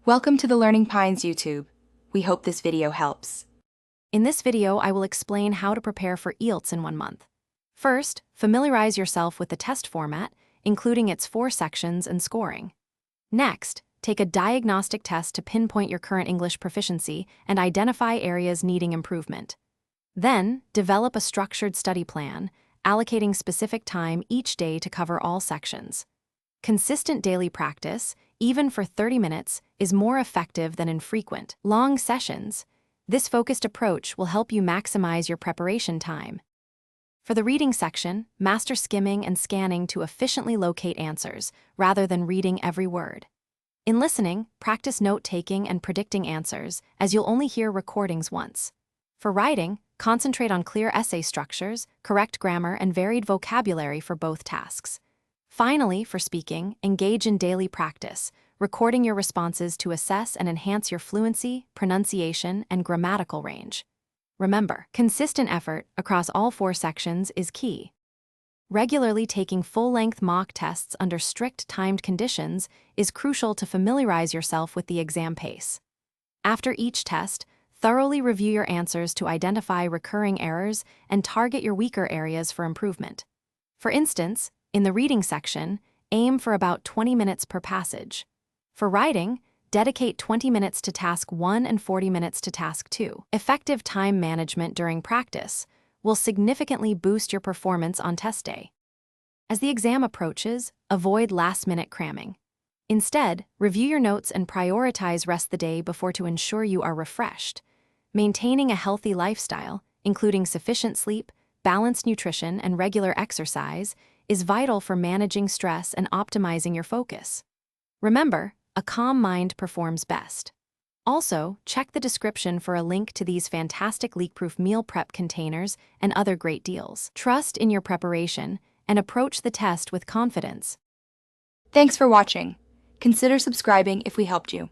Welcome to the Learning Pines YouTube. We hope this video helps. In this video, I will explain how to prepare for IELTS in 1 month. First, familiarize yourself with the test format, including its 4 sections and scoring. Next, take a diagnostic test to pinpoint your current English proficiency and identify areas needing improvement. Then, develop a structured study plan, allocating specific time each day to cover all sections. Consistent daily practice, even for 30 minutes, is more effective than infrequent, long sessions. This focused approach will help you maximize your preparation time. For the reading section, master skimming and scanning to efficiently locate answers, rather than reading every word. In listening, practice note-taking and predicting answers, as you'll only hear recordings once. For writing, concentrate on clear essay structures, correct grammar, and varied vocabulary for both tasks. Finally, for speaking, engage in daily practice, recording your responses to assess and enhance your fluency, pronunciation, and grammatical range. Remember, consistent effort across all 4 sections is key. Regularly taking full-length mock tests under strict timed conditions is crucial to familiarize yourself with the exam pace. After each test, thoroughly review your answers to identify recurring errors and target your weaker areas for improvement. For instance, in the reading section, aim for about 20 minutes per passage. For writing, dedicate 20 minutes to task 1 and 40 minutes to task 2. Effective time management during practice will significantly boost your performance on test day. As the exam approaches, avoid last-minute cramming. Instead, review your notes and prioritize rest the day before to ensure you are refreshed. Maintaining a healthy lifestyle, including sufficient sleep, balanced nutrition, and regular exercise, is vital for managing stress and optimizing your focus. Remember, a calm mind performs best. Also, check the description for a link to these fantastic leak-proof meal prep containers and other great deals. Trust in your preparation and approach the test with confidence. Thanks for watching. Consider subscribing if we helped you.